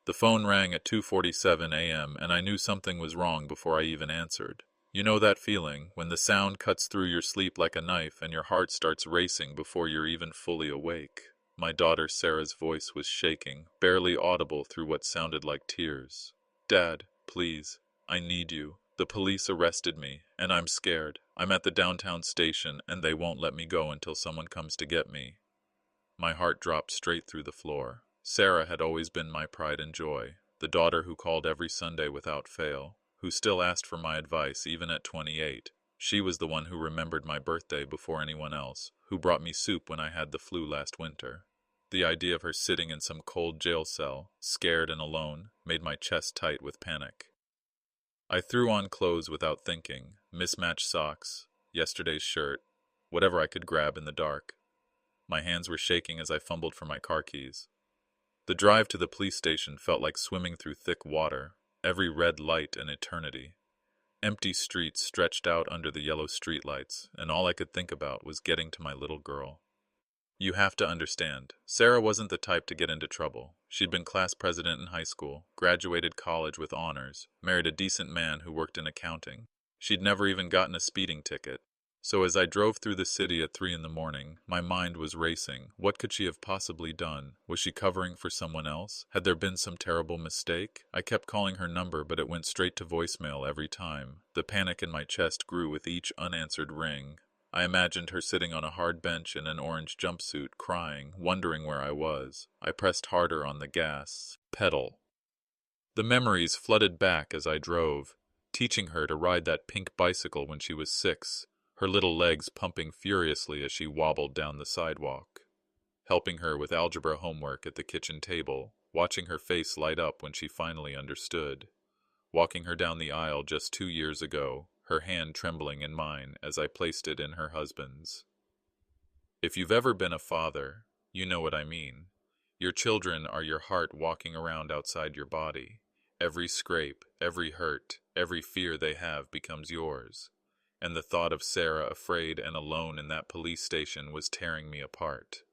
The phone rang at 2:47 a.m. and I knew something was wrong before I even answered. You know that feeling, when the sound cuts through your sleep like a knife and your heart starts racing before you're even fully awake? My daughter Sarah's voice was shaking, barely audible through what sounded like tears. "Dad, please, I need you. The police arrested me, and I'm scared. I'm at the downtown station, and they won't let me go until someone comes to get me." My heart dropped straight through the floor. Sarah had always been my pride and joy, the daughter who called every Sunday without fail, who still asked for my advice even at 28. She was the one who remembered my birthday before anyone else, who brought me soup when I had the flu last winter. The idea of her sitting in some cold jail cell, scared and alone, made my chest tight with panic. I threw on clothes without thinking, mismatched socks, yesterday's shirt, whatever I could grab in the dark. My hands were shaking as I fumbled for my car keys. The drive to the police station felt like swimming through thick water, every red light an eternity. Empty streets stretched out under the yellow streetlights, and all I could think about was getting to my little girl. You have to understand, Sarah wasn't the type to get into trouble. She'd been class president in high school, graduated college with honors, married a decent man who worked in accounting. She'd never even gotten a speeding ticket. So as I drove through the city at 3 in the morning, my mind was racing. What could she have possibly done? Was she covering for someone else? Had there been some terrible mistake? I kept calling her number, but it went straight to voicemail every time. The panic in my chest grew with each unanswered ring. I imagined her sitting on a hard bench in an orange jumpsuit, crying, wondering where I was. I pressed harder on the gas pedal. The memories flooded back as I drove, teaching her to ride that pink bicycle when she was 6. Her little legs pumping furiously as she wobbled down the sidewalk. Helping her with algebra homework at the kitchen table, watching her face light up when she finally understood. Walking her down the aisle just 2 years ago, her hand trembling in mine as I placed it in her husband's. If you've ever been a father, you know what I mean. Your children are your heart walking around outside your body. Every scrape, every hurt, every fear they have becomes yours. And the thought of Sarah afraid and alone in that police station was tearing me apart.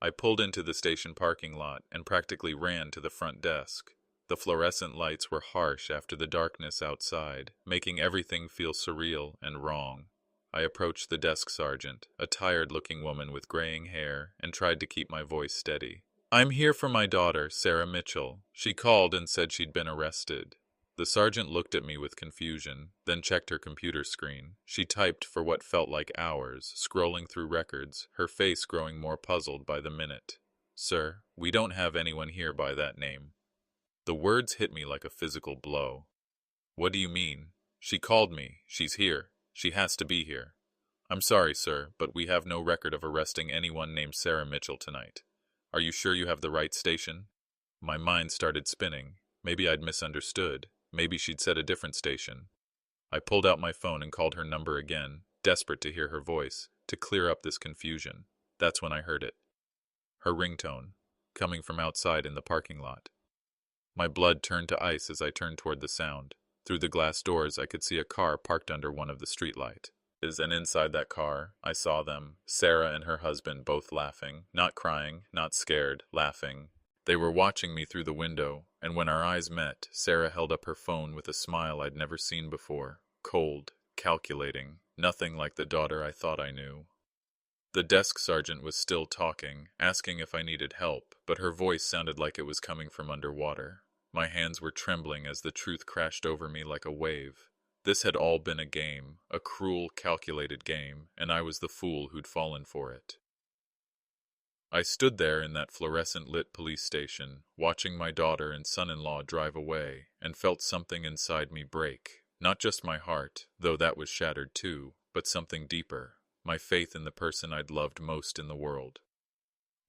I pulled into the station parking lot and practically ran to the front desk. The fluorescent lights were harsh after the darkness outside, making everything feel surreal and wrong. I approached the desk sergeant, a tired-looking woman with graying hair, and tried to keep my voice steady. "I'm here for my daughter, Sarah Mitchell. She called and said she'd been arrested." The sergeant looked at me with confusion, then checked her computer screen. She typed for what felt like hours, scrolling through records, her face growing more puzzled by the minute. "Sir, we don't have anyone here by that name." The words hit me like a physical blow. "What do you mean? She called me. She's here. She has to be here." "I'm sorry, sir, but we have no record of arresting anyone named Sarah Mitchell tonight. Are you sure you have the right station?" My mind started spinning. Maybe I'd misunderstood. Maybe she'd said a different station. I pulled out my phone and called her number again, desperate to hear her voice, to clear up this confusion. That's when I heard it. Her ringtone, coming from outside in the parking lot. My blood turned to ice as I turned toward the sound. Through the glass doors, I could see a car parked under one of the streetlights. And inside that car, I saw them, Sarah and her husband, both laughing. Not crying, not scared, laughing. They were watching me through the window, and when our eyes met, Sarah held up her phone with a smile I'd never seen before. Cold, calculating, nothing like the daughter I thought I knew. The desk sergeant was still talking, asking if I needed help, but her voice sounded like it was coming from underwater. My hands were trembling as the truth crashed over me like a wave. This had all been a game, a cruel, calculated game, and I was the fool who'd fallen for it. I stood there in that fluorescent-lit police station, watching my daughter and son-in-law drive away, and felt something inside me break. Not just my heart, though that was shattered too, but something deeper, my faith in the person I'd loved most in the world.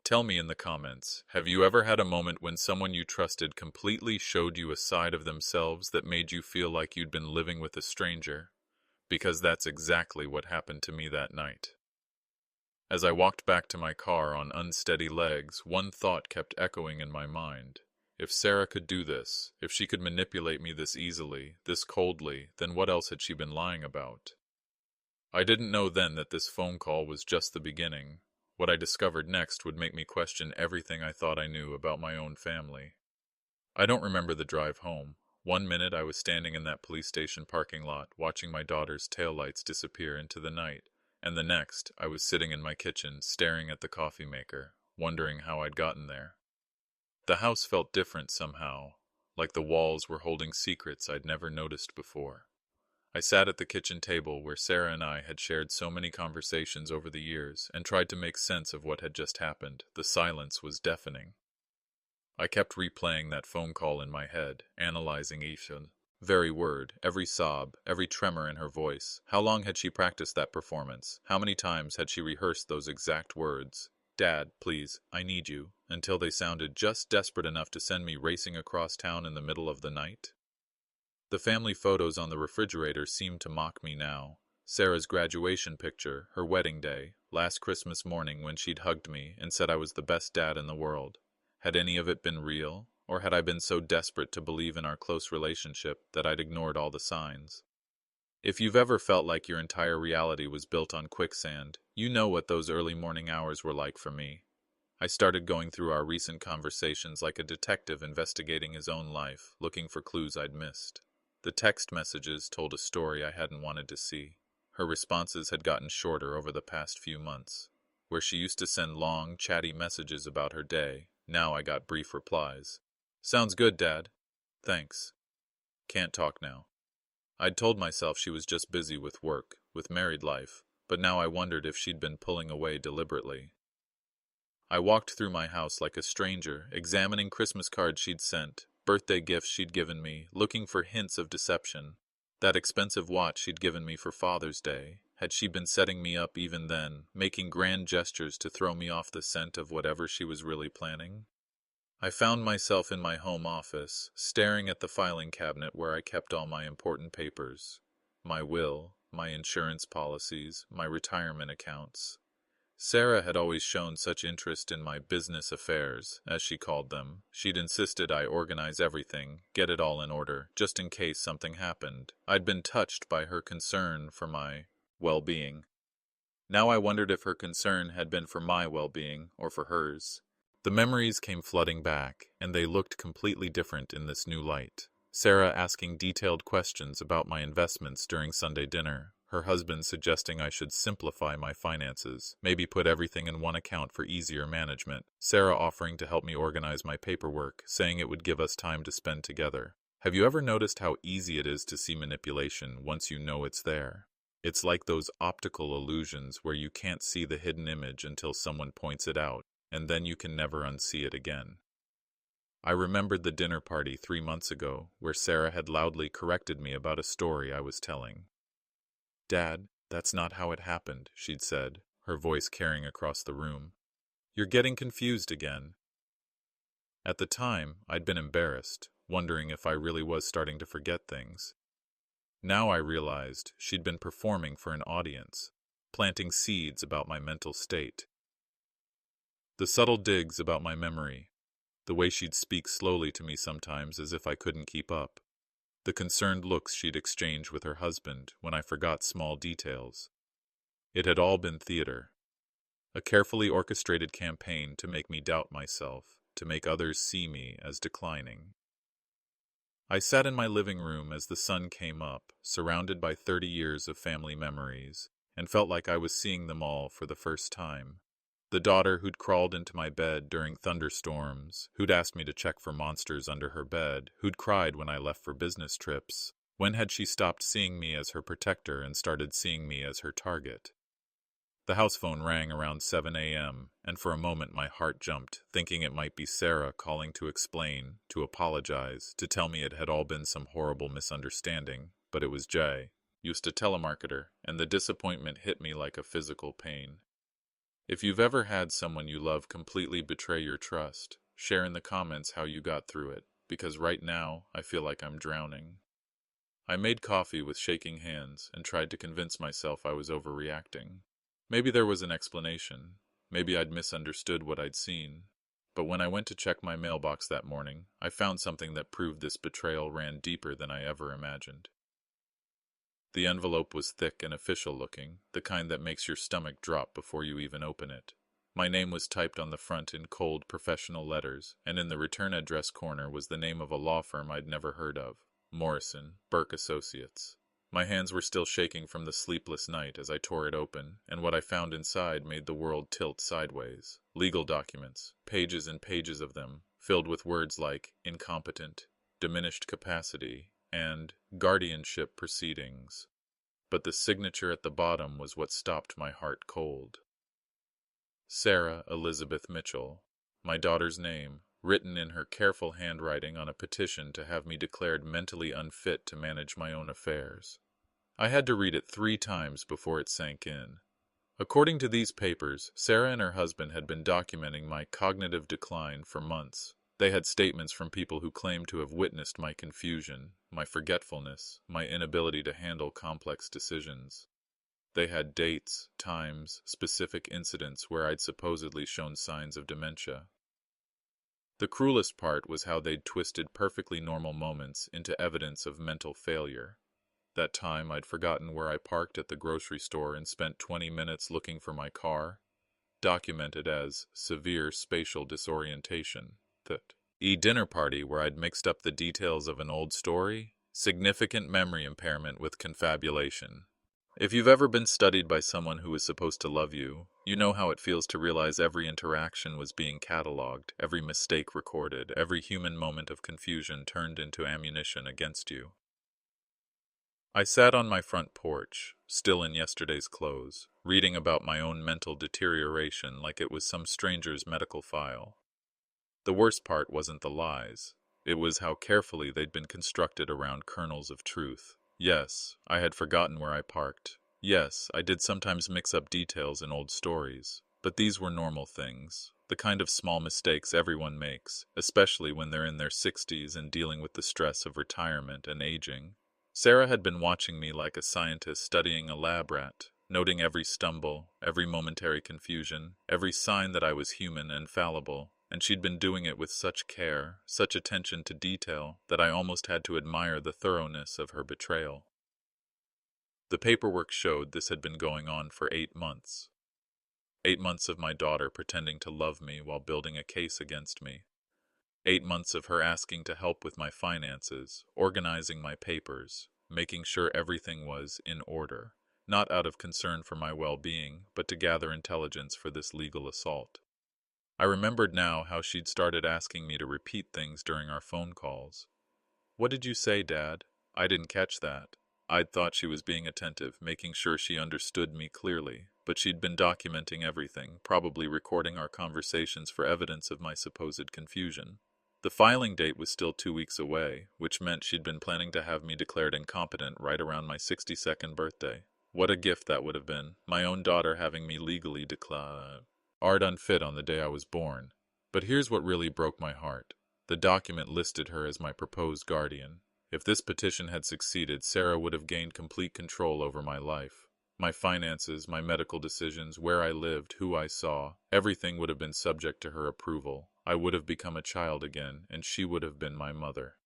Tell me in the comments, have you ever had a moment when someone you trusted completely showed you a side of themselves that made you feel like you'd been living with a stranger? Because that's exactly what happened to me that night. As I walked back to my car on unsteady legs, one thought kept echoing in my mind. If Sarah could do this, if she could manipulate me this easily, this coldly, then what else had she been lying about? I didn't know then that this phone call was just the beginning. What I discovered next would make me question everything I thought I knew about my own family. I don't remember the drive home. One minute I was standing in that police station parking lot, watching my daughter's taillights disappear into the night, and the next I was sitting in my kitchen, staring at the coffee maker, wondering how I'd gotten there. The house felt different somehow, like the walls were holding secrets I'd never noticed before. I sat at the kitchen table where Sarah and I had shared so many conversations over the years and tried to make sense of what had just happened. The silence was deafening. I kept replaying that phone call in my head, analyzing each very word, every sob, every tremor in her voice. How long had she practiced that performance? How many times had she rehearsed those exact words? "Dad, please, I need you," until they sounded just desperate enough to send me racing across town in the middle of the night? The family photos on the refrigerator seemed to mock me now. Sarah's graduation picture, her wedding day, last Christmas morning when she'd hugged me and said I was the best dad in the world. Had any of it been real, or had I been so desperate to believe in our close relationship that I'd ignored all the signs? If you've ever felt like your entire reality was built on quicksand, you know what those early morning hours were like for me. I started going through our recent conversations like a detective investigating his own life, looking for clues I'd missed. The text messages told a story I hadn't wanted to see. Her responses had gotten shorter over the past few months. Where she used to send long, chatty messages about her day, now I got brief replies. "Sounds good, Dad. Thanks. Can't talk now." I'd told myself she was just busy with work, with married life, but now I wondered if she'd been pulling away deliberately. I walked through my house like a stranger, examining Christmas cards she'd sent, birthday gifts she'd given me, looking for hints of deception. That expensive watch she'd given me for Father's Day. Had she been setting me up even then, making grand gestures to throw me off the scent of whatever she was really planning? I found myself in my home office, staring at the filing cabinet where I kept all my important papers. My will, my insurance policies, my retirement accounts. Sarah had always shown such interest in my business affairs, as she called them. She'd insisted I organize everything, get it all in order, just in case something happened. I'd been touched by her concern for my well-being. Now I wondered if her concern had been for my well-being or for hers. The memories came flooding back, and they looked completely different in this new light. Sarah asking detailed questions about my investments during Sunday dinner. Her husband suggesting I should simplify my finances, maybe put everything in one account for easier management. Sarah offering to help me organize my paperwork, saying it would give us time to spend together. Have you ever noticed how easy it is to see manipulation once you know it's there? It's like those optical illusions where you can't see the hidden image until someone points it out, and then you can never unsee it again. I remembered the dinner party 3 months ago, where Sarah had loudly corrected me about a story I was telling. "Dad, that's not how it happened," she'd said, her voice carrying across the room. "You're getting confused again." At the time, I'd been embarrassed, wondering if I really was starting to forget things. Now I realized she'd been performing for an audience, planting seeds about my mental state. The subtle digs about my memory, the way she'd speak slowly to me sometimes as if I couldn't keep up. The concerned looks she'd exchange with her husband when I forgot small details. It had all been theater. A carefully orchestrated campaign to make me doubt myself, to make others see me as declining. I sat in my living room as the sun came up, surrounded by 30 years of family memories, and felt like I was seeing them all for the first time. The daughter who'd crawled into my bed during thunderstorms, who'd asked me to check for monsters under her bed, who'd cried when I left for business trips. When had she stopped seeing me as her protector and started seeing me as her target? The house phone rang around 7 a.m., and for a moment my heart jumped, thinking it might be Sarah calling to explain, to apologize, to tell me it had all been some horrible misunderstanding. But it was Jay, used to telemarketer, and the disappointment hit me like a physical pain. If you've ever had someone you love completely betray your trust, share in the comments how you got through it, because right now I feel like I'm drowning. I made coffee with shaking hands and tried to convince myself I was overreacting. Maybe there was an explanation. Maybe I'd misunderstood what I'd seen. But when I went to check my mailbox that morning, I found something that proved this betrayal ran deeper than I ever imagined. The envelope was thick and official looking, the kind that makes your stomach drop before you even open it. My name was typed on the front in cold, professional letters, and in the return address corner was the name of a law firm I'd never heard of, Morrison, Burke Associates. My hands were still shaking from the sleepless night as I tore it open, and what I found inside made the world tilt sideways. Legal documents, pages and pages of them, filled with words like incompetent, diminished capacity, and guardianship proceedings. But the signature at the bottom was what stopped my heart cold. Sarah Elizabeth Mitchell, my daughter's name, written in her careful handwriting on a petition to have me declared mentally unfit to manage my own affairs. I had to read it 3 times before it sank in. According to these papers, Sarah and her husband had been documenting my cognitive decline for months. They had statements from people who claimed to have witnessed my confusion, my forgetfulness, my inability to handle complex decisions. They had dates, times, specific incidents where I'd supposedly shown signs of dementia. The cruelest part was how they'd twisted perfectly normal moments into evidence of mental failure. That time I'd forgotten where I parked at the grocery store and spent 20 minutes looking for my car, documented as severe spatial disorientation. That dinner party where I'd mixed up the details of an old story, significant memory impairment with confabulation. If you've ever been studied by someone who is supposed to love you, you know how it feels to realize every interaction was being cataloged, every mistake recorded, every human moment of confusion turned into ammunition against you. I sat on my front porch, still in yesterday's clothes, reading about my own mental deterioration like it was some stranger's medical file. The worst part wasn't the lies. It was how carefully they'd been constructed around kernels of truth. Yes, I had forgotten where I parked. Yes, I did sometimes mix up details in old stories. But these were normal things, the kind of small mistakes everyone makes, especially when they're in their 60s and dealing with the stress of retirement and aging. Sarah had been watching me like a scientist studying a lab rat, noting every stumble, every momentary confusion, every sign that I was human and fallible, and she'd been doing it with such care, such attention to detail, that I almost had to admire the thoroughness of her betrayal. The paperwork showed this had been going on for 8 months. 8 months of my daughter pretending to love me while building a case against me. 8 months of her asking to help with my finances, organizing my papers, making sure everything was in order, not out of concern for my well-being, but to gather intelligence for this legal assault. I remembered now how she'd started asking me to repeat things during our phone calls. "What did you say, Dad? I didn't catch that." I'd thought she was being attentive, making sure she understood me clearly, but she'd been documenting everything, probably recording our conversations for evidence of my supposed confusion. The filing date was still 2 weeks away, which meant she'd been planning to have me declared incompetent right around my 62nd birthday. What a gift that would have been, my own daughter having me legally declared unfit on the day I was born. But here's what really broke my heart. The document listed her as my proposed guardian. If this petition had succeeded, Sarah would have gained complete control over my life. My finances, my medical decisions, where I lived, who I saw, everything would have been subject to her approval. I would have become a child again, and she would have been my mother.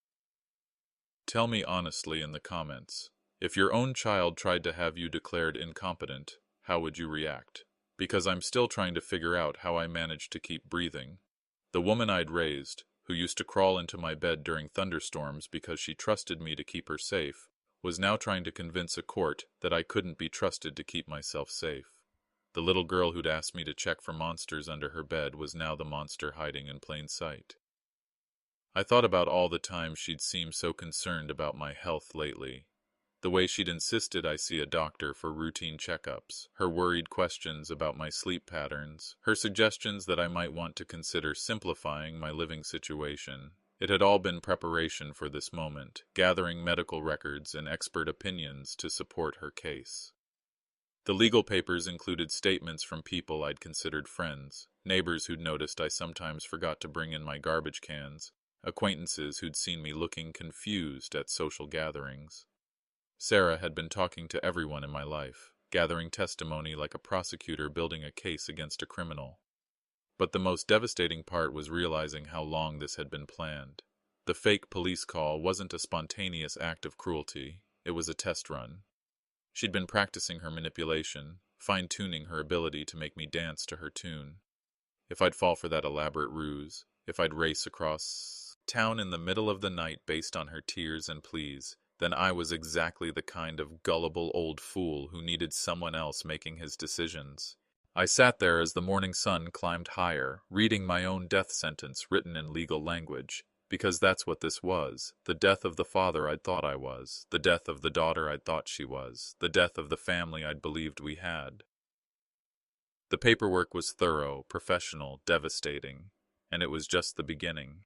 Tell me honestly in the comments, if your own child tried to have you declared incompetent, how would you react? Because I'm still trying to figure out how I managed to keep breathing. The woman I'd raised, who used to crawl into my bed during thunderstorms because she trusted me to keep her safe, was now trying to convince a court that I couldn't be trusted to keep myself safe. The little girl who'd asked me to check for monsters under her bed was now the monster hiding in plain sight. I thought about all the times she'd seemed so concerned about my health lately. The way she'd insisted I see a doctor for routine checkups, her worried questions about my sleep patterns, her suggestions that I might want to consider simplifying my living situation. It had all been preparation for this moment, gathering medical records and expert opinions to support her case. The legal papers included statements from people I'd considered friends, neighbors who'd noticed I sometimes forgot to bring in my garbage cans, acquaintances who'd seen me looking confused at social gatherings. Sarah had been talking to everyone in my life, gathering testimony like a prosecutor building a case against a criminal. But the most devastating part was realizing how long this had been planned. The fake police call wasn't a spontaneous act of cruelty, it was a test run. She'd been practicing her manipulation, fine-tuning her ability to make me dance to her tune. if I'd fall for that elaborate ruse, if I'd race across town in the middle of the night based on her tears and pleas, then I was exactly the kind of gullible old fool who needed someone else making his decisions. I sat there as the morning sun climbed higher, reading my own death sentence written in legal language, because that's what this was, the death of the father I'd thought I was, the death of the daughter I'd thought she was, the death of the family I'd believed we had. The paperwork was thorough, professional, devastating, and it was just the beginning.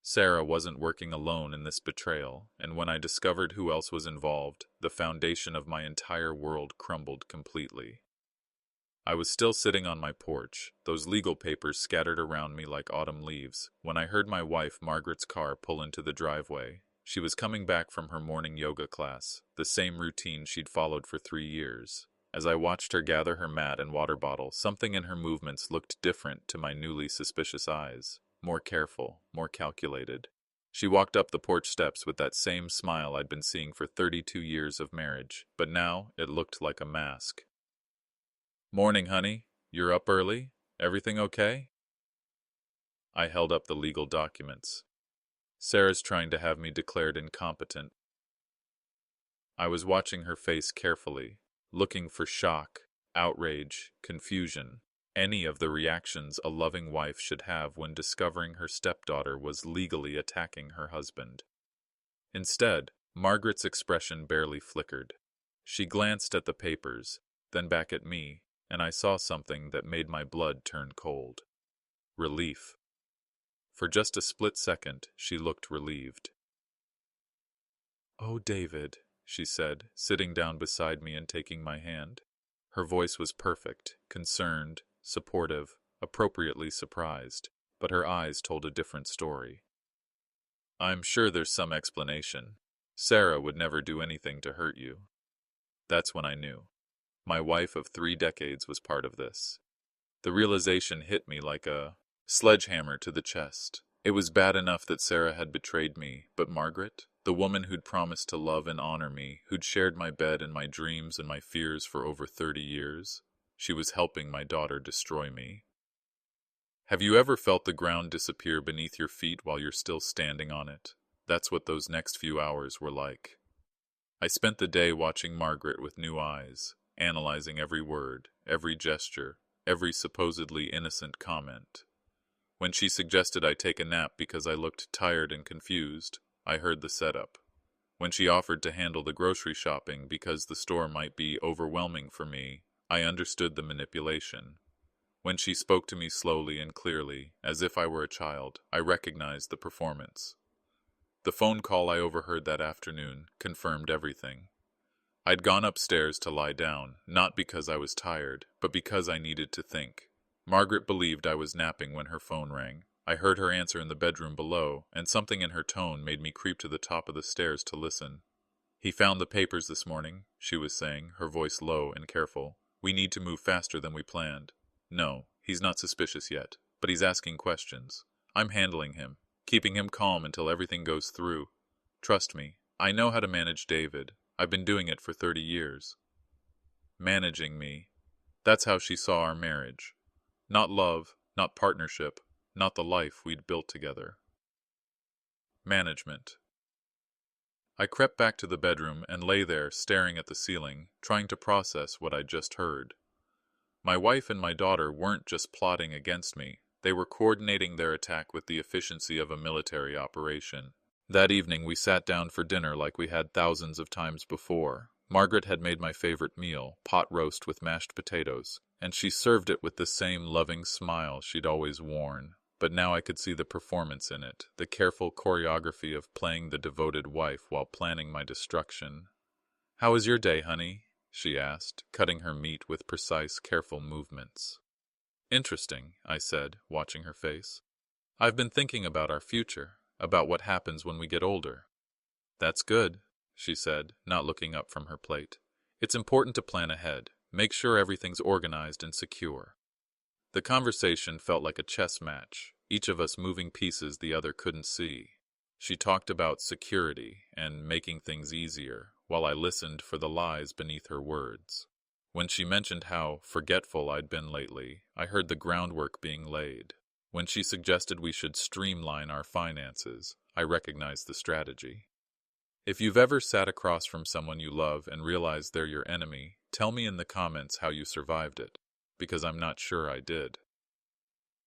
Sarah wasn't working alone in this betrayal, and when I discovered who else was involved, the foundation of my entire world crumbled completely. I was still sitting on my porch, those legal papers scattered around me like autumn leaves, when I heard my wife Margaret's car pull into the driveway. She was coming back from her morning yoga class, the same routine she'd followed for 3 years. As I watched her gather her mat and water bottle, something in her movements looked different to my newly suspicious eyes. More careful, more calculated. She walked up the porch steps with that same smile I'd been seeing for 32 years of marriage, but now it looked like a mask. "Morning, honey. You're up early? Everything okay?" I held up the legal documents. "Sarah's trying to have me declared incompetent." I was watching her face carefully, looking for shock, outrage, confusion, any of the reactions a loving wife should have when discovering her stepdaughter was legally attacking her husband. Instead, Margaret's expression barely flickered. She glanced at the papers, then back at me, and I saw something that made my blood turn cold. Relief. For just a split second, she looked relieved. "Oh, David," she said, sitting down beside me and taking my hand. Her voice was perfect, concerned, supportive, appropriately surprised, but her eyes told a different story. "I'm sure there's some explanation. Sarah would never do anything to hurt you." That's when I knew. My wife of 3 decades was part of this. The realization hit me like a sledgehammer to the chest. It was bad enough that Sarah had betrayed me, but Margaret, the woman who'd promised to love and honor me, who'd shared my bed and my dreams and my fears for over 30 years, she was helping my daughter destroy me. Have you ever felt the ground disappear beneath your feet while you're still standing on it? That's what those next few hours were like. I spent the day watching Margaret with new eyes, analyzing every word, every gesture, every supposedly innocent comment. When she suggested I take a nap because I looked tired and confused, I heard the setup. When she offered to handle the grocery shopping because the store might be overwhelming for me, I understood the manipulation. When she spoke to me slowly and clearly, as if I were a child, I recognized the performance. The phone call I overheard that afternoon confirmed everything. I'd gone upstairs to lie down, not because I was tired, but because I needed to think. Margaret believed I was napping when her phone rang. I heard her answer in the bedroom below, and something in her tone made me creep to the top of the stairs to listen. "He found the papers this morning," she was saying, her voice low and careful. "We need to move faster than we planned. No, he's not suspicious yet, but he's asking questions. I'm handling him, keeping him calm until everything goes through. Trust me, I know how to manage David. I've been doing it for 30 years. Managing me. That's how she saw our marriage. Not love, not partnership, not the life we'd built together. Management. I crept back to the bedroom and lay there staring at the ceiling, trying to process what I'd just heard. My wife and my daughter weren't just plotting against me. They were coordinating their attack with the efficiency of a military operation. That evening we sat down for dinner like we had thousands of times before. Margaret had made my favorite meal, pot roast with mashed potatoes, and she served it with the same loving smile she'd always worn. But now I could see the performance in it, the careful choreography of playing the devoted wife while planning my destruction. "How was your day, honey?" she asked, cutting her meat with precise, careful movements. "Interesting," I said, watching her face. "I've been thinking about our future, about what happens when we get older." "That's good," she said, not looking up from her plate. "It's important to plan ahead, make sure everything's organized and secure." The conversation felt like a chess match, each of us moving pieces the other couldn't see. She talked about security and making things easier, while I listened for the lies beneath her words. When she mentioned how forgetful I'd been lately, I heard the groundwork being laid. When she suggested we should streamline our finances, I recognized the strategy. If you've ever sat across from someone you love and realized they're your enemy, tell me in the comments how you survived it, because I'm not sure I did.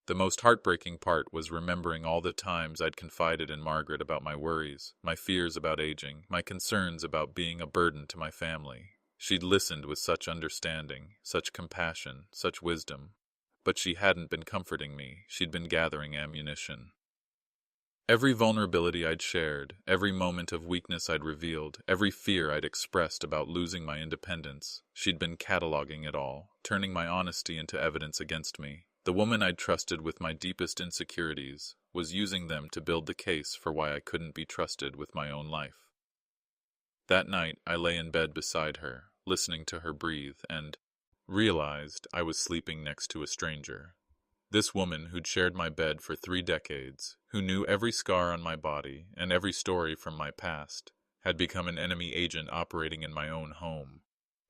The most heartbreaking part was remembering all the times I'd confided in Margaret about my worries, my fears about aging, my concerns about being a burden to my family. She'd listened with such understanding, such compassion, such wisdom. But she hadn't been comforting me, she'd been gathering ammunition. Every vulnerability I'd shared, every moment of weakness I'd revealed, every fear I'd expressed about losing my independence, she'd been cataloging it all, turning my honesty into evidence against me. The woman I'd trusted with my deepest insecurities was using them to build the case for why I couldn't be trusted with my own life. That night, I lay in bed beside her, listening to her breathe, and realized I was sleeping next to a stranger. This woman who'd shared my bed for 3 decades, who knew every scar on my body and every story from my past, had become an enemy agent operating in my own home.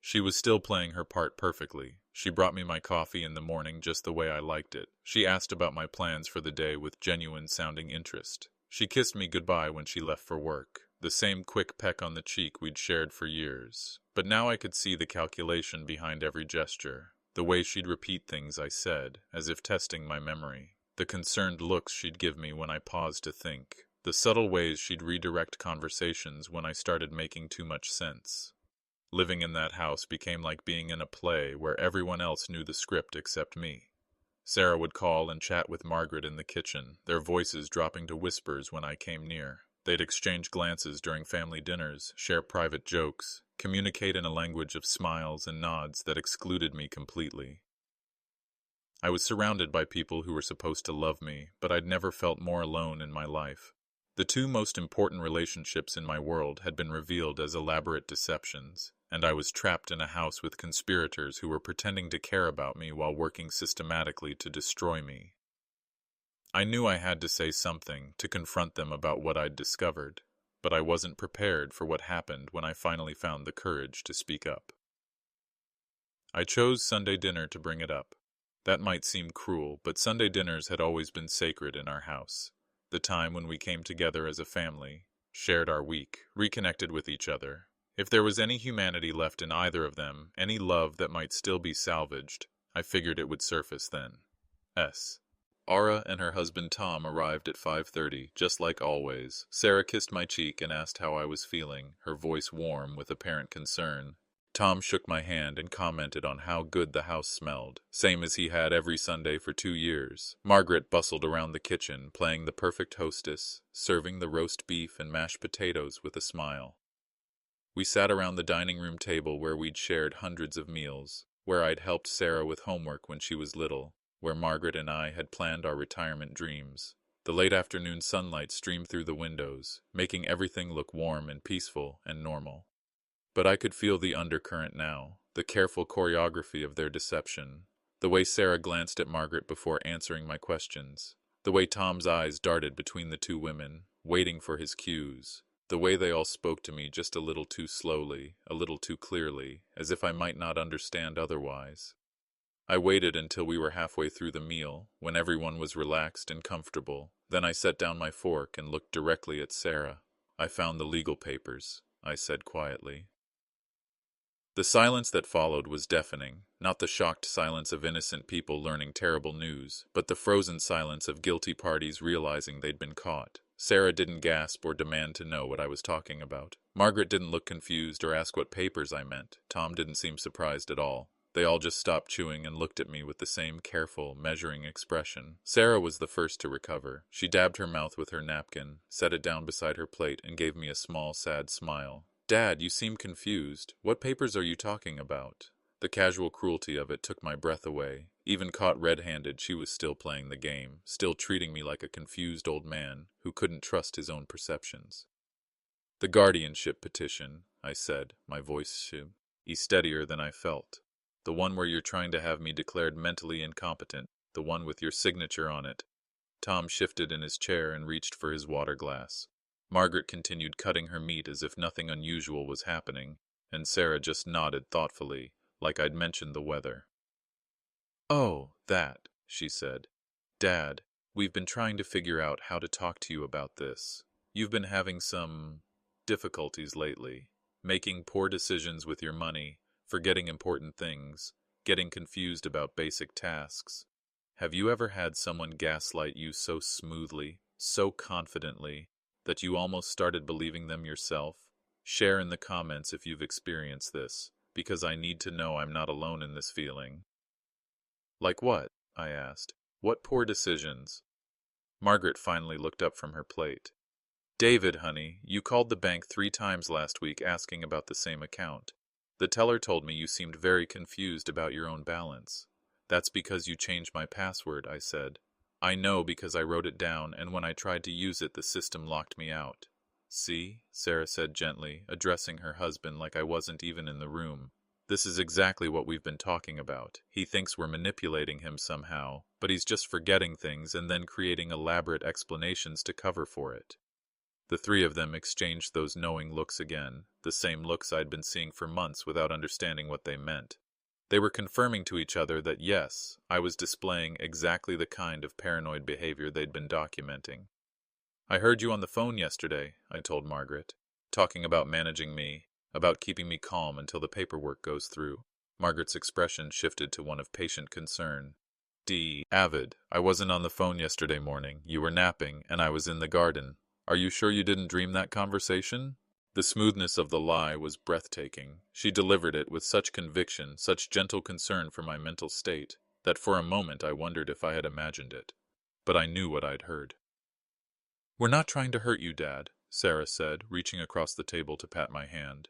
She was still playing her part perfectly. She brought me my coffee in the morning just the way I liked it. She asked about my plans for the day with genuine-sounding interest. She kissed me goodbye when she left for work, the same quick peck on the cheek we'd shared for years. But now I could see the calculation behind every gesture. The way she'd repeat things I said, as if testing my memory. The concerned looks she'd give me when I paused to think. The subtle ways she'd redirect conversations when I started making too much sense. Living in that house became like being in a play where everyone else knew the script except me. Sarah would call and chat with Margaret in the kitchen, their voices dropping to whispers when I came near. They'd exchange glances during family dinners, share private jokes, communicate in a language of smiles and nods that excluded me completely. I was surrounded by people who were supposed to love me, but I'd never felt more alone in my life. The 2 most important relationships in my world had been revealed as elaborate deceptions, and I was trapped in a house with conspirators who were pretending to care about me while working systematically to destroy me. I knew I had to say something to confront them about what I'd discovered, but I wasn't prepared for what happened when I finally found the courage to speak up. I chose Sunday dinner to bring it up. That might seem cruel, but Sunday dinners had always been sacred in our house. The time when we came together as a family, shared our week, reconnected with each other. If there was any humanity left in either of them, any love that might still be salvaged, I figured it would surface then. Ara and her husband Tom arrived at 5:30, just like always. Sarah kissed my cheek and asked how I was feeling, her voice warm with apparent concern. Tom shook my hand and commented on how good the house smelled, same as he had every Sunday for 2 years. Margaret bustled around the kitchen, playing the perfect hostess, serving the roast beef and mashed potatoes with a smile. We sat around the dining room table where we'd shared hundreds of meals, where I'd helped Sarah with homework when she was little, where Margaret and I had planned our retirement dreams. The late afternoon sunlight streamed through the windows, making everything look warm and peaceful and normal. But I could feel the undercurrent now, the careful choreography of their deception, the way Sarah glanced at Margaret before answering my questions, the way Tom's eyes darted between the 2 women, waiting for his cues, the way they all spoke to me just a little too slowly, a little too clearly, as if I might not understand otherwise. I waited until we were halfway through the meal, when everyone was relaxed and comfortable. Then I set down my fork and looked directly at Sarah. "I found the legal papers," I said quietly. The silence that followed was deafening, not the shocked silence of innocent people learning terrible news, but the frozen silence of guilty parties realizing they'd been caught. Sarah didn't gasp or demand to know what I was talking about. Margaret didn't look confused or ask what papers I meant. Tom didn't seem surprised at all. They all just stopped chewing and looked at me with the same careful, measuring expression. Sarah was the first to recover. She dabbed her mouth with her napkin, set it down beside her plate, and gave me a small, sad smile. "Dad, you seem confused. What papers are you talking about?" The casual cruelty of it took my breath away. Even caught red-handed, she was still playing the game, still treating me like a confused old man who couldn't trust his own perceptions. "The guardianship petition," I said, my voice steadier than I felt. "The one where you're trying to have me declared mentally incompetent, the one with your signature on it." Tom shifted in his chair and reached for his water glass. Margaret continued cutting her meat as if nothing unusual was happening, and Sarah just nodded thoughtfully, like I'd mentioned the weather. "Oh, that," she said. "Dad, we've been trying to figure out how to talk to you about this. You've been having some difficulties lately, making poor decisions with your money, forgetting important things, getting confused about basic tasks. Have you ever had someone gaslight you so smoothly, so confidently, that you almost started believing them yourself? Share in the comments if you've experienced this, because I need to know I'm not alone in this feeling." "Like what?" I asked. "What poor decisions?" Margaret finally looked up from her plate. "David, honey, you called the bank 3 times last week asking about the same account. The teller told me you seemed very confused about your own balance. That's because you changed my password," I said. "I know because I wrote it down, and when I tried to use it, the system locked me out." "See," Sarah said gently, addressing her husband like I wasn't even in the room. "This is exactly what we've been talking about. He thinks we're manipulating him somehow, but he's just forgetting things and then creating elaborate explanations to cover for it." The three of them exchanged those knowing looks again, the same looks I'd been seeing for months without understanding what they meant. They were confirming to each other that yes, I was displaying exactly the kind of paranoid behavior they'd been documenting. "I heard you on the phone yesterday," I told Margaret, "talking about managing me, about keeping me calm until the paperwork goes through." Margaret's expression shifted to one of patient concern. "Avid, I wasn't on the phone yesterday morning. You were napping, and I was in the garden. Are you sure you didn't dream that conversation?" The smoothness of the lie was breathtaking. She delivered it with such conviction, such gentle concern for my mental state, that for a moment I wondered if I had imagined it. But I knew what I'd heard. "We're not trying to hurt you, Dad," Sarah said, reaching across the table to pat my hand.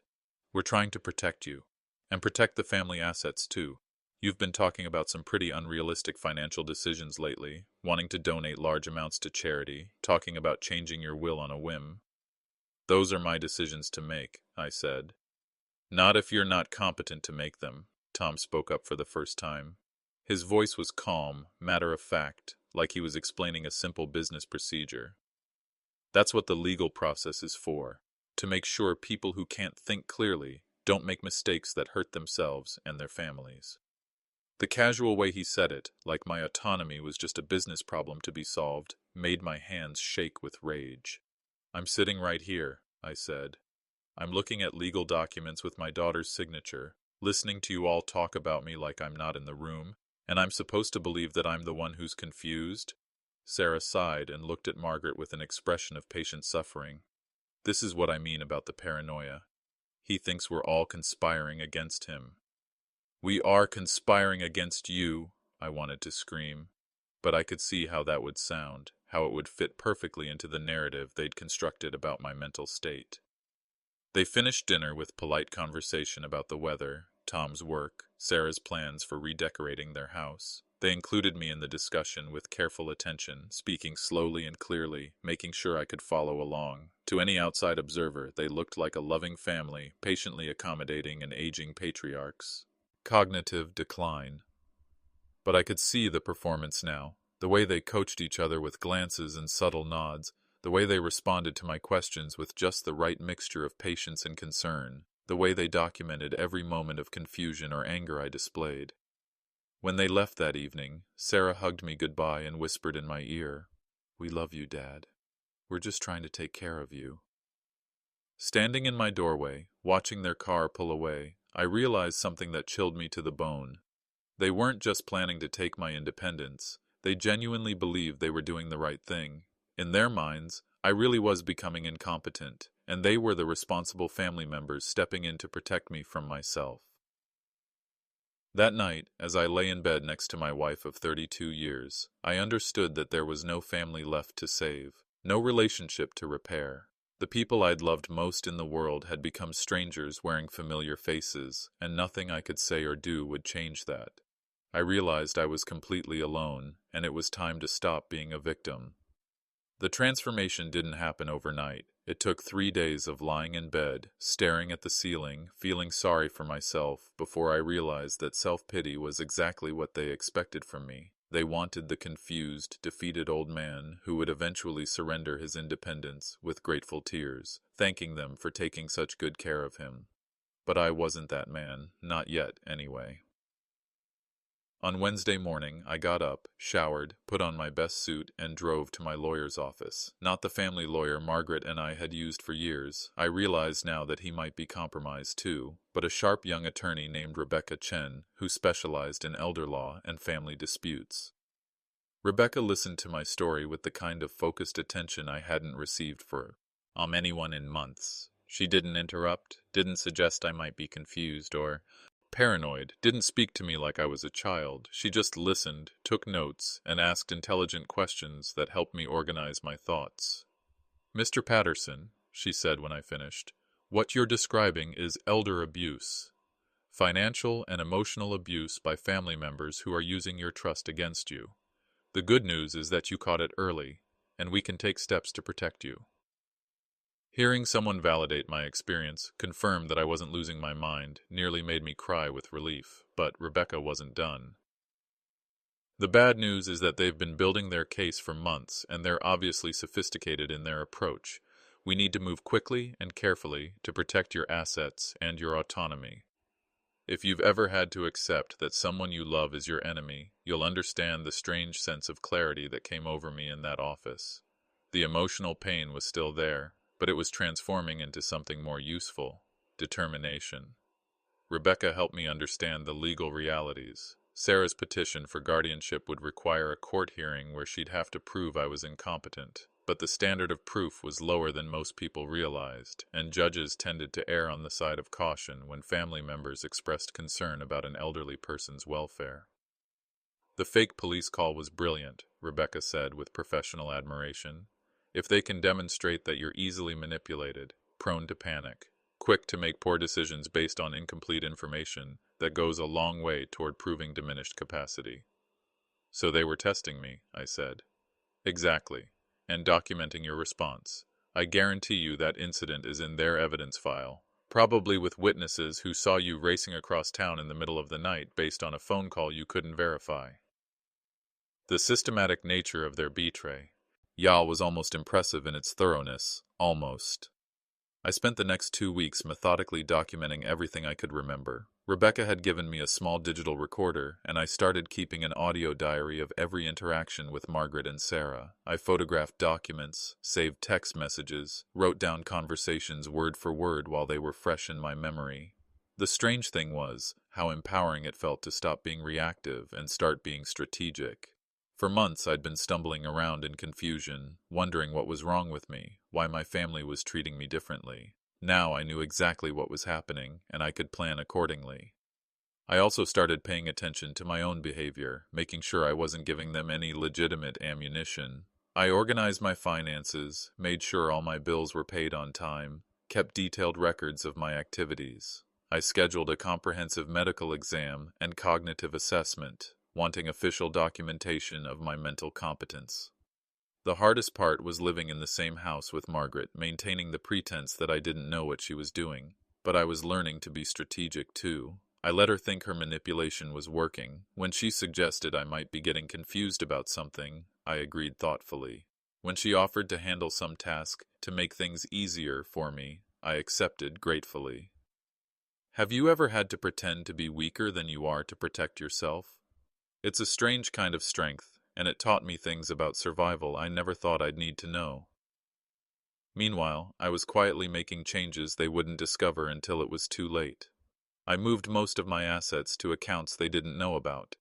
"We're trying to protect you, and protect the family assets too. You've been talking about some pretty unrealistic financial decisions lately, wanting to donate large amounts to charity, talking about changing your will on a whim." "Those are my decisions to make," I said. "Not if you're not competent to make them," Tom spoke up for the first time. His voice was calm, matter-of-fact, like he was explaining a simple business procedure. "That's what the legal process is for, to make sure people who can't think clearly don't make mistakes that hurt themselves and their families." The casual way he said it, like my autonomy was just a business problem to be solved, made my hands shake with rage. "I'm sitting right here," I said. "I'm looking at legal documents with my daughter's signature, listening to you all talk about me like I'm not in the room, and I'm supposed to believe that I'm the one who's confused?" Sarah sighed and looked at Margaret with an expression of patient suffering. "This is what I mean about the paranoia. He thinks we're all conspiring against him." "We are conspiring against you," I wanted to scream, but I could see how that would sound, how it would fit perfectly into the narrative they'd constructed about my mental state. They finished dinner with polite conversation about the weather, Tom's work, Sarah's plans for redecorating their house. They included me in the discussion with careful attention, speaking slowly and clearly, making sure I could follow along. To any outside observer, they looked like a loving family, patiently accommodating an aging patriarchs. Cognitive decline. But I could see the performance now, the way they coached each other with glances and subtle nods, the way they responded to my questions with just the right mixture of patience and concern, the way they documented every moment of confusion or anger I displayed. When they left that evening, Sarah hugged me goodbye and whispered in my ear, "We love you, Dad. We're just trying to take care of you." Standing in my doorway, watching their car pull away, I realized something that chilled me to the bone. They weren't just planning to take my independence. They genuinely believed they were doing the right thing. In their minds, I really was becoming incompetent, and they were the responsible family members stepping in to protect me from myself. That night, as I lay in bed next to my wife of 32 years, I understood that there was no family left to save, no relationship to repair. The people I'd loved most in the world had become strangers wearing familiar faces, and nothing I could say or do would change that. I realized I was completely alone, and it was time to stop being a victim. The transformation didn't happen overnight. It took 3 days of lying in bed, staring at the ceiling, feeling sorry for myself, before I realized that self-pity was exactly what they expected from me. They wanted the confused, defeated old man who would eventually surrender his independence with grateful tears, thanking them for taking such good care of him. But I wasn't that man, not yet, anyway. On Wednesday morning, I got up, showered, put on my best suit, and drove to my lawyer's office. Not the family lawyer Margaret and I had used for years. I realized now that he might be compromised too, but a sharp young attorney named Rebecca Chen, who specialized in elder law and family disputes. Rebecca listened to my story with the kind of focused attention I hadn't received for anyone in months. She didn't interrupt, didn't suggest I might be confused or paranoid, didn't speak to me like I was a child. She just listened, took notes, and asked intelligent questions that helped me organize my thoughts. "Mr. Patterson," she said when I finished, "what you're describing is elder abuse. Financial and emotional abuse by family members who are using your trust against you. The good news is that you caught it early, and we can take steps to protect you." Hearing someone validate my experience, confirm that I wasn't losing my mind, nearly made me cry with relief, but Rebecca wasn't done. "The bad news is that they've been building their case for months, and they're obviously sophisticated in their approach. We need to move quickly and carefully to protect your assets and your autonomy. If you've ever had to accept that someone you love is your enemy, you'll understand the strange sense of clarity that came over me in that office. The emotional pain was still there, but it was transforming into something more useful: determination. Rebecca helped me understand the legal realities. Sarah's petition for guardianship would require a court hearing where she'd have to prove I was incompetent, but the standard of proof was lower than most people realized, and judges tended to err on the side of caution when family members expressed concern about an elderly person's welfare. "The fake police call was brilliant," Rebecca said with professional admiration. "If they can demonstrate that you're easily manipulated, prone to panic, quick to make poor decisions based on incomplete information, that goes a long way toward proving diminished capacity." "So they were testing me," I said. "Exactly, and documenting your response. I guarantee you that incident is in their evidence file, probably with witnesses who saw you racing across town in the middle of the night based on a phone call you couldn't verify." The systematic nature of their betray was almost impressive in its thoroughness. Almost. I spent the next 2 weeks methodically documenting everything I could remember. Rebecca had given me a small digital recorder, and I started keeping an audio diary of every interaction with Margaret and Sarah. I photographed documents, saved text messages, wrote down conversations word for word while they were fresh in my memory. The strange thing was how empowering it felt to stop being reactive and start being strategic. For months I'd been stumbling around in confusion, wondering what was wrong with me, why my family was treating me differently. Now I knew exactly what was happening, and I could plan accordingly. I also started paying attention to my own behavior, making sure I wasn't giving them any legitimate ammunition. I organized my finances, made sure all my bills were paid on time, kept detailed records of my activities. I scheduled a comprehensive medical exam and cognitive assessment, wanting official documentation of my mental competence. The hardest part was living in the same house with Margaret, maintaining the pretense that I didn't know what she was doing. But I was learning to be strategic too. I let her think her manipulation was working. When she suggested I might be getting confused about something, I agreed thoughtfully. When she offered to handle some task to make things easier for me, I accepted gratefully. Have you ever had to pretend to be weaker than you are to protect yourself? It's a strange kind of strength, and it taught me things about survival I never thought I'd need to know. Meanwhile, I was quietly making changes they wouldn't discover until it was too late. I moved most of my assets to accounts they didn't know about.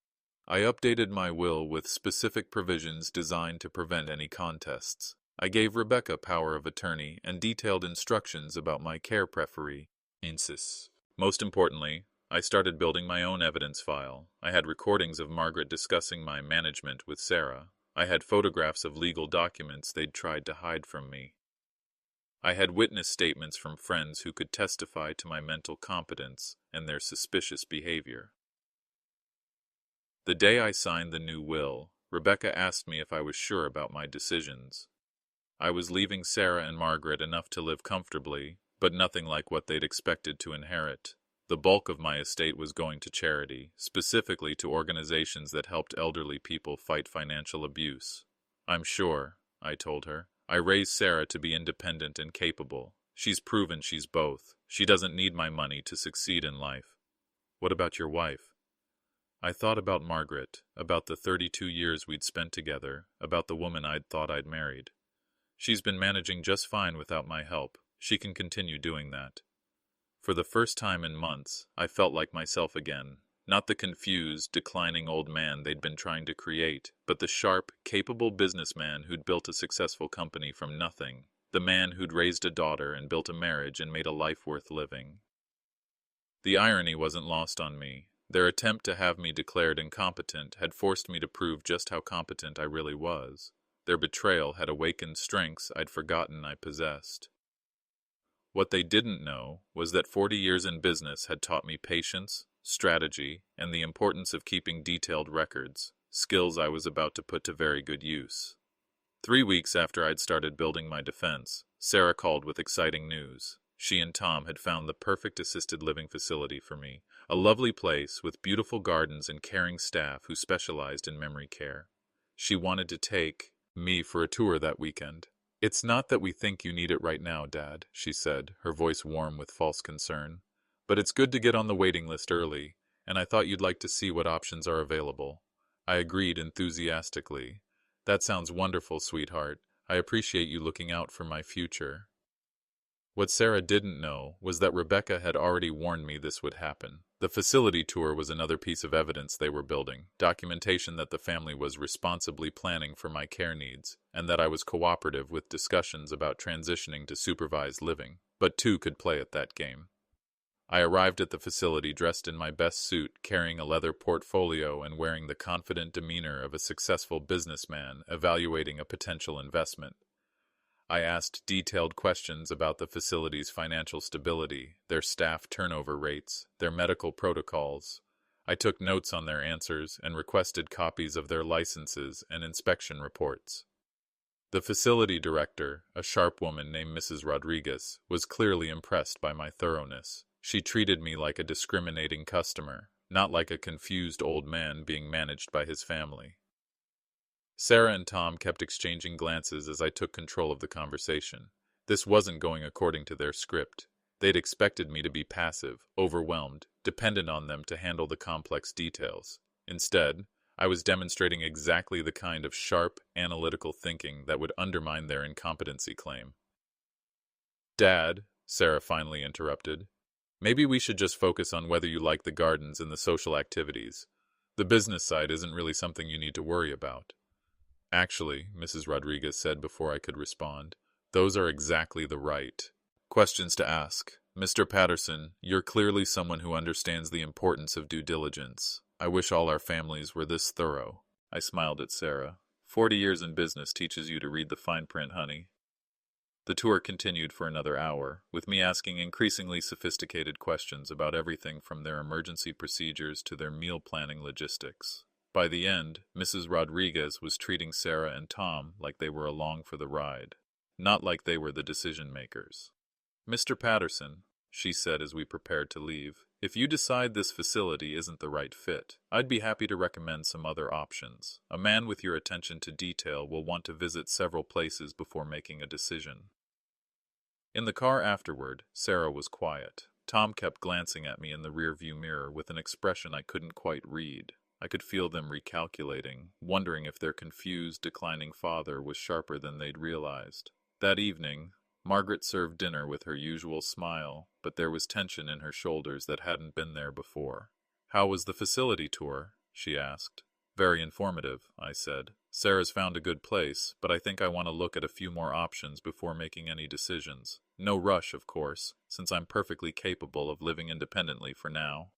I updated my will with specific provisions designed to prevent any contests. I gave Rebecca power of attorney and detailed instructions about my care preferences. Most importantly, I started building my own evidence file. I had recordings of Margaret discussing my management with Sarah. I had photographs of legal documents they'd tried to hide from me. I had witness statements from friends who could testify to my mental competence and their suspicious behavior. The day I signed the new will, Rebecca asked me if I was sure about my decisions. I was leaving Sarah and Margaret enough to live comfortably, but nothing like what they'd expected to inherit. The bulk of my estate was going to charity, specifically to organizations that helped elderly people fight financial abuse. "I'm sure," I told her. "I raised Sarah to be independent and capable. She's proven she's both. She doesn't need my money to succeed in life. What about your wife? I thought about Margaret, about the 32 years we'd spent together, about the woman I'd thought I'd married. She's been managing just fine without my help. She can continue doing that. For the first time in months, I felt like myself again. Not the confused, declining old man they'd been trying to create, but the sharp, capable businessman who'd built a successful company from nothing. The man who'd raised a daughter and built a marriage and made a life worth living. The irony wasn't lost on me. Their attempt to have me declared incompetent had forced me to prove just how competent I really was. Their betrayal had awakened strengths I'd forgotten I possessed. What they didn't know was that 40 years in business had taught me patience, strategy, and the importance of keeping detailed records, skills I was about to put to very good use. 3 weeks after I'd started building my defense, Sarah called with exciting news. She and Tom had found the perfect assisted living facility for me, a lovely place with beautiful gardens and caring staff who specialized in memory care. She wanted to take me for a tour that weekend. "It's not that we think you need it right now, Dad," she said, her voice warm with false concern. "But it's good to get on the waiting list early, and I thought you'd like to see what options are available." I agreed enthusiastically. "That sounds wonderful, sweetheart. I appreciate you looking out for my future." What Sarah didn't know was that Rebecca had already warned me this would happen. The facility tour was another piece of evidence they were building, documentation that the family was responsibly planning for my care needs, and that I was cooperative with discussions about transitioning to supervised living. But two could play at that game. I arrived at the facility dressed in my best suit, carrying a leather portfolio and wearing the confident demeanor of a successful businessman evaluating a potential investment. I asked detailed questions about the facility's financial stability, their staff turnover rates, their medical protocols. I took notes on their answers and requested copies of their licenses and inspection reports. The facility director, a sharp woman named Mrs. Rodriguez, was clearly impressed by my thoroughness. She treated me like a discriminating customer, not like a confused old man being managed by his family. Sarah and Tom kept exchanging glances as I took control of the conversation. This wasn't going according to their script. They'd expected me to be passive, overwhelmed, dependent on them to handle the complex details. Instead, I was demonstrating exactly the kind of sharp, analytical thinking that would undermine their incompetency claim. "Dad," Sarah finally interrupted, "maybe we should just focus on whether you like the gardens and the social activities. The business side isn't really something you need to worry about." "Actually," Mrs. Rodriguez said before I could respond, "those are exactly the right questions to ask. Mr. Patterson, you're clearly someone who understands the importance of due diligence. I wish all our families were this thorough." I smiled at Sarah. 40 years in business teaches you to read the fine print, honey. The tour continued for another hour, with me asking increasingly sophisticated questions about everything from their emergency procedures to their meal planning logistics. By the end, Mrs. Rodriguez was treating Sarah and Tom like they were along for the ride, not like they were the decision makers. "Mr. Patterson," she said as we prepared to leave, "if you decide this facility isn't the right fit, I'd be happy to recommend some other options. A man with your attention to detail will want to visit several places before making a decision." In the car afterward, Sarah was quiet. Tom kept glancing at me in the rearview mirror with an expression I couldn't quite read. I could feel them recalculating, wondering if their confused, declining father was sharper than they'd realized. That evening, Margaret served dinner with her usual smile, but there was tension in her shoulders that hadn't been there before. "How was the facility tour?" she asked. "Very informative," I said. "Sarah's found a good place, but I think I want to look at a few more options before making any decisions. No rush, of course, since I'm perfectly capable of living independently for now."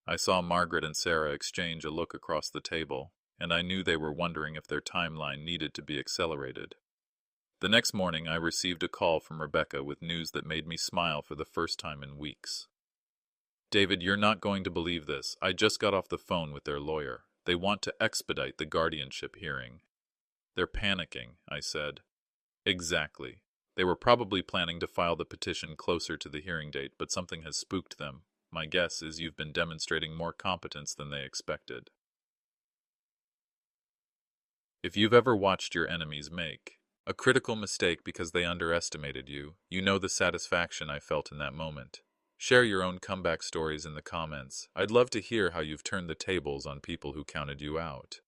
I saw Margaret and Sarah exchange a look across the table, and I knew they were wondering if their timeline needed to be accelerated. The next morning I received a call from Rebecca with news that made me smile for the first time in weeks. "David, you're not going to believe this. I just got off the phone with their lawyer. They want to expedite the guardianship hearing." "They're panicking," I said. "Exactly. They were probably planning to file the petition closer to the hearing date, but something has spooked them. My guess is you've been demonstrating more competence than they expected." If you've ever watched your enemies make A critical mistake because they underestimated you. You know the satisfaction I felt in that moment. Share your own comeback stories in the comments. I'd love to hear how you've turned the tables on people who counted you out.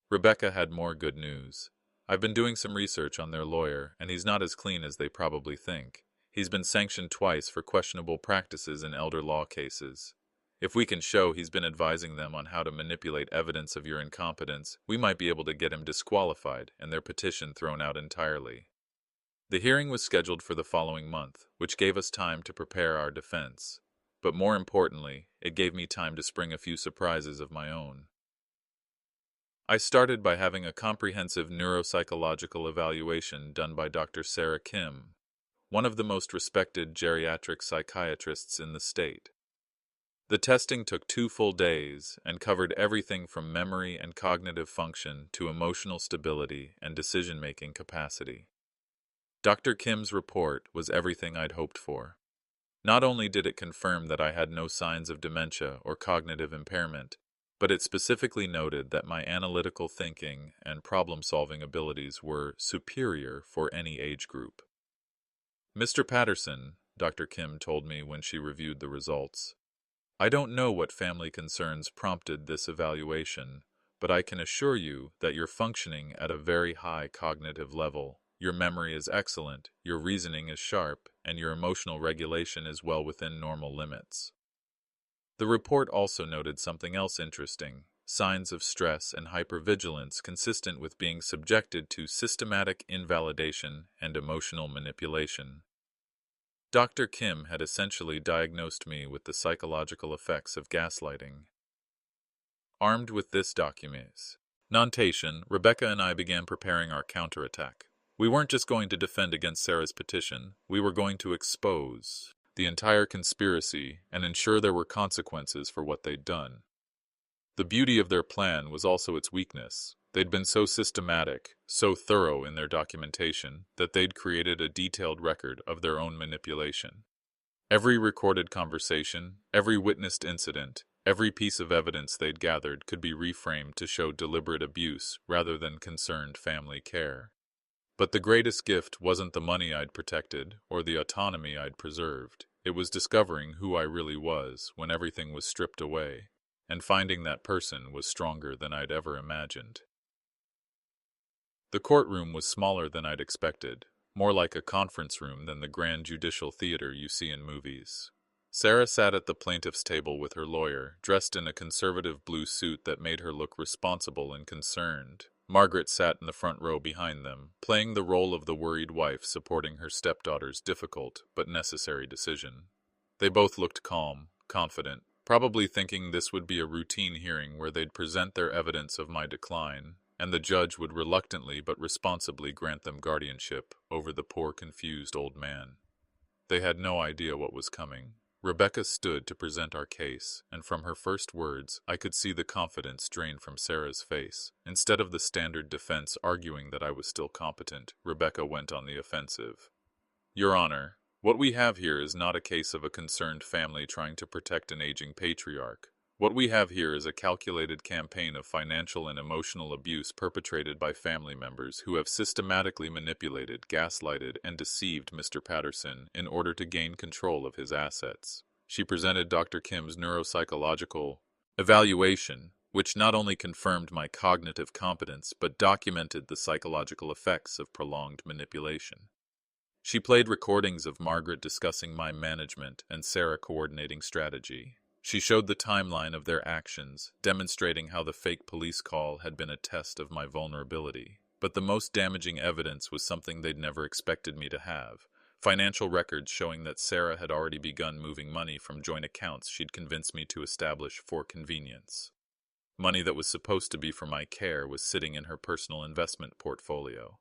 Rebecca had more good news. I've been doing some research on their lawyer, and he's not as clean as they probably think. He's been sanctioned twice for questionable practices in elder law cases. If we can show he's been advising them on how to manipulate evidence of your incompetence, we might be able to get him disqualified and their petition thrown out entirely. The hearing was scheduled for the following month, which gave us time to prepare our defense. But more importantly, it gave me time to spring a few surprises of my own. I started by having a comprehensive neuropsychological evaluation done by Dr. Sarah Kim, one of the most respected geriatric psychiatrists in the state. The testing took 2 full days and covered everything from memory and cognitive function to emotional stability and decision-making capacity. Dr. Kim's report was everything I'd hoped for. Not only did it confirm that I had no signs of dementia or cognitive impairment, but it specifically noted that my analytical thinking and problem-solving abilities were superior for any age group. Mr. Patterson, Dr. Kim told me when she reviewed the results, I don't know what family concerns prompted this evaluation, but I can assure you that you're functioning at a very high cognitive level. Your memory is excellent, your reasoning is sharp, and your emotional regulation is well within normal limits. The report also noted something else interesting, signs of stress and hypervigilance consistent with being subjected to systematic invalidation and emotional manipulation. Dr. Kim had essentially diagnosed me with the psychological effects of gaslighting. Armed with this document, Rebecca and I began preparing our counterattack. We weren't just going to defend against Sarah's petition, we were going to expose the entire conspiracy and ensure there were consequences for what they'd done. The beauty of their plan was also its weakness. They'd been so systematic, so thorough in their documentation, that they'd created a detailed record of their own manipulation. Every recorded conversation, every witnessed incident, every piece of evidence they'd gathered could be reframed to show deliberate abuse rather than concerned family care. But the greatest gift wasn't the money I'd protected or the autonomy I'd preserved. It was discovering who I really was when everything was stripped away, and finding that person was stronger than I'd ever imagined. The courtroom was smaller than I'd expected, more like a conference room than the grand judicial theater you see in movies. Sarah sat at the plaintiff's table with her lawyer, dressed in a conservative blue suit that made her look responsible and concerned. Margaret sat in the front row behind them, playing the role of the worried wife supporting her stepdaughter's difficult but necessary decision. They both looked calm, confident, probably thinking this would be a routine hearing where they'd present their evidence of my decline, and the judge would reluctantly but responsibly grant them guardianship over the poor confused old man. They had no idea what was coming. Rebecca stood to present our case, and from her first words, I could see the confidence drain from Sarah's face. Instead of the standard defense arguing that I was still competent, Rebecca went on the offensive. Your Honor, what we have here is not a case of a concerned family trying to protect an aging patriarch. What we have here is a calculated campaign of financial and emotional abuse perpetrated by family members who have systematically manipulated, gaslighted, and deceived Mr. Patterson in order to gain control of his assets. She presented Dr. Kim's neuropsychological evaluation, which not only confirmed my cognitive competence but documented the psychological effects of prolonged manipulation. She played recordings of Margaret discussing my management and Sarah coordinating strategy. She showed the timeline of their actions, demonstrating how the fake police call had been a test of my vulnerability. But the most damaging evidence was something they'd never expected me to have. Financial records showing that Sarah had already begun moving money from joint accounts she'd convinced me to establish for convenience. Money that was supposed to be for my care was sitting in her personal investment portfolio.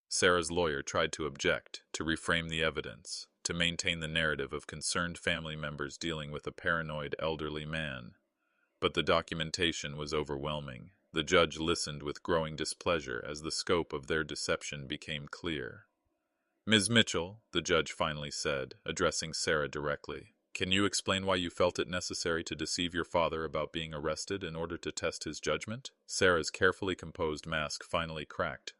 Sarah's lawyer tried to object, to reframe the evidence, to maintain the narrative of concerned family members dealing with a paranoid elderly man. But the documentation was overwhelming. The judge listened with growing displeasure as the scope of their deception became clear. Ms. Mitchell, the judge finally said, addressing Sarah directly, can you explain why you felt it necessary to deceive your father about being arrested in order to test his judgment? Sarah's carefully composed mask finally cracked.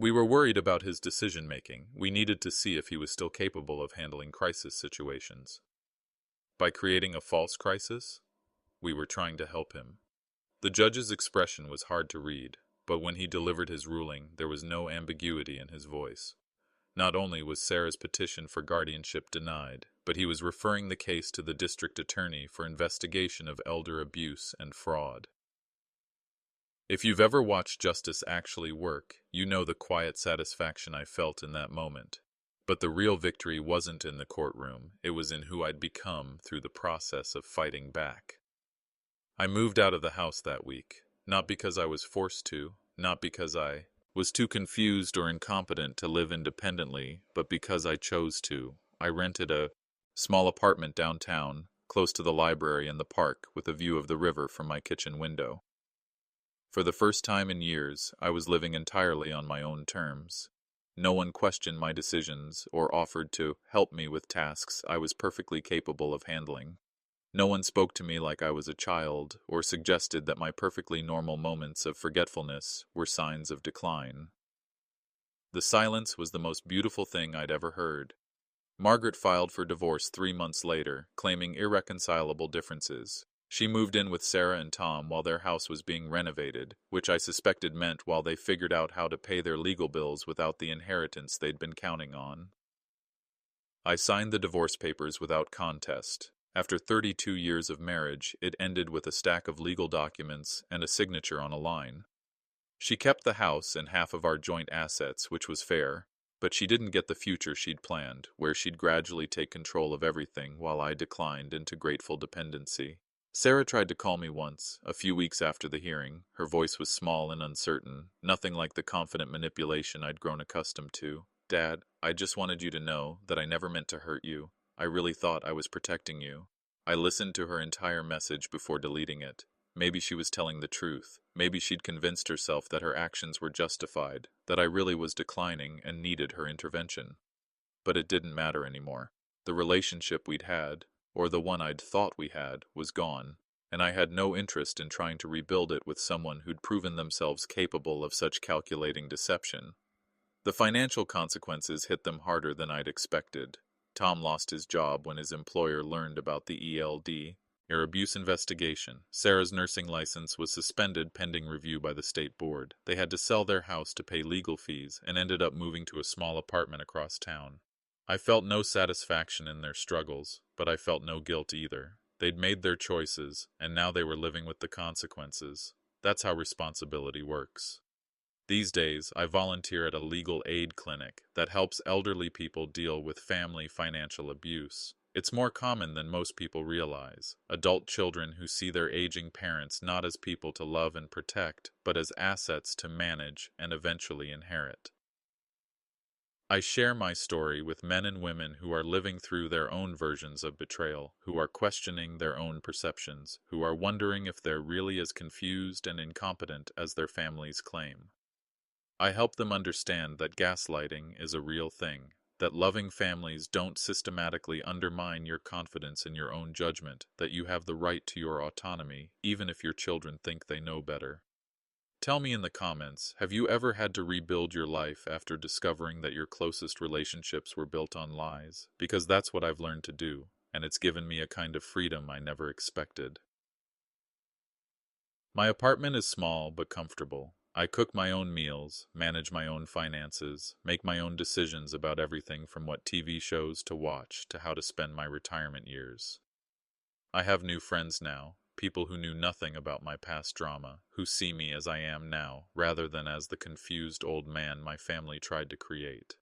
We were worried about his decision-making. We needed to see if he was still capable of handling crisis situations. By creating a false crisis, we were trying to help him. The judge's expression was hard to read, but when he delivered his ruling, there was no ambiguity in his voice. Not only was Sarah's petition for guardianship denied, but he was referring the case to the district attorney for investigation of elder abuse and fraud. If you've ever watched justice actually work, you know the quiet satisfaction I felt in that moment. But the real victory wasn't in the courtroom, it was in who I'd become through the process of fighting back. I moved out of the house that week, not because I was forced to, not because I was too confused or incompetent to live independently, but because I chose to. I rented a small apartment downtown, close to the library and the park, with a view of the river from my kitchen window. For the first time in years, I was living entirely on my own terms. No one questioned my decisions or offered to help me with tasks I was perfectly capable of handling. No one spoke to me like I was a child or suggested that my perfectly normal moments of forgetfulness were signs of decline. The silence was the most beautiful thing I'd ever heard. Margaret filed for divorce 3 months later, claiming irreconcilable differences. She moved in with Sarah and Tom while their house was being renovated, which I suspected meant while they figured out how to pay their legal bills without the inheritance they'd been counting on. I signed the divorce papers without contest. After 32 years of marriage, it ended with a stack of legal documents and a signature on a line. She kept the house and half of our joint assets, which was fair, but she didn't get the future she'd planned, where she'd gradually take control of everything while I declined into grateful dependency. Sarah tried to call me once, a few weeks after the hearing. Her voice was small and uncertain, nothing like the confident manipulation I'd grown accustomed to. "Dad, I just wanted you to know that I never meant to hurt you. I really thought I was protecting you." I listened to her entire message before deleting it. Maybe she was telling the truth. Maybe she'd convinced herself that her actions were justified, that I really was declining and needed her intervention. But it didn't matter anymore. The relationship we'd had, or the one I'd thought we had, was gone, and I had no interest in trying to rebuild it with someone who'd proven themselves capable of such calculating deception. The financial consequences hit them harder than I'd expected. Tom lost his job when his employer learned about the ELD, or abuse investigation. Sarah's nursing license was suspended pending review by the state board. They had to sell their house to pay legal fees and ended up moving to a small apartment across town. I felt no satisfaction in their struggles, but I felt no guilt either. They'd made their choices, and now they were living with the consequences. That's how responsibility works. These days, I volunteer at a legal aid clinic that helps elderly people deal with family financial abuse. It's more common than most people realize. Adult children who see their aging parents not as people to love and protect, but as assets to manage and eventually inherit. I share my story with men and women who are living through their own versions of betrayal, who are questioning their own perceptions, who are wondering if they're really as confused and incompetent as their families claim. I help them understand that gaslighting is a real thing, that loving families don't systematically undermine your confidence in your own judgment, that you have the right to your autonomy, even if your children think they know better. Tell me in the comments, have you ever had to rebuild your life after discovering that your closest relationships were built on lies? Because that's what I've learned to do, and it's given me a kind of freedom I never expected. My apartment is small but comfortable. I cook my own meals, manage my own finances, make my own decisions about everything from what TV shows to watch to how to spend my retirement years. I have new friends now, people who knew nothing about my past drama, who see me as I am now, rather than as the confused old man my family tried to create.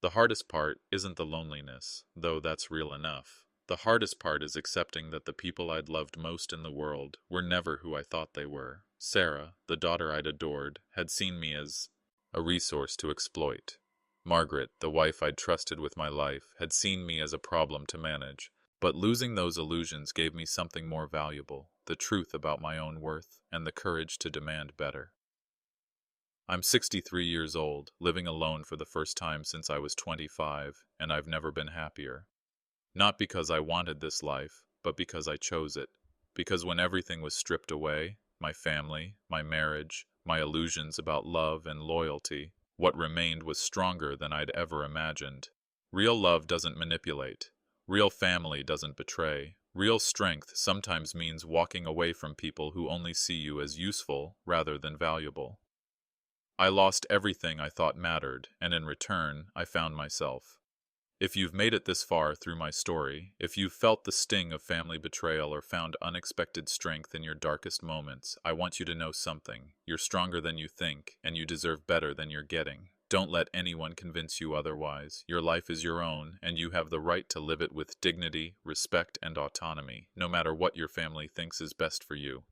The hardest part isn't the loneliness, though that's real enough. The hardest part is accepting that the people I'd loved most in the world were never who I thought they were. Sarah, the daughter I'd adored, had seen me as a resource to exploit. Margaret, the wife I'd trusted with my life, had seen me as a problem to manage. But losing those illusions gave me something more valuable, the truth about my own worth and the courage to demand better. I'm 63 years old, living alone for the first time since I was 25, and I've never been happier. Not because I wanted this life, but because I chose it. Because when everything was stripped away, my family, my marriage, my illusions about love and loyalty, What remained was stronger than I'd ever imagined. Real love doesn't manipulate. Real family doesn't betray. Real strength sometimes means walking away from people who only see you as useful rather than valuable. I lost everything I thought mattered, and in return, I found myself. If you've made it this far through my story, if you've felt the sting of family betrayal or found unexpected strength in your darkest moments, I want you to know something. You're stronger than you think, and you deserve better than you're getting. Don't let anyone convince you otherwise. Your life is your own, and you have the right to live it with dignity, respect, and autonomy, no matter what your family thinks is best for you.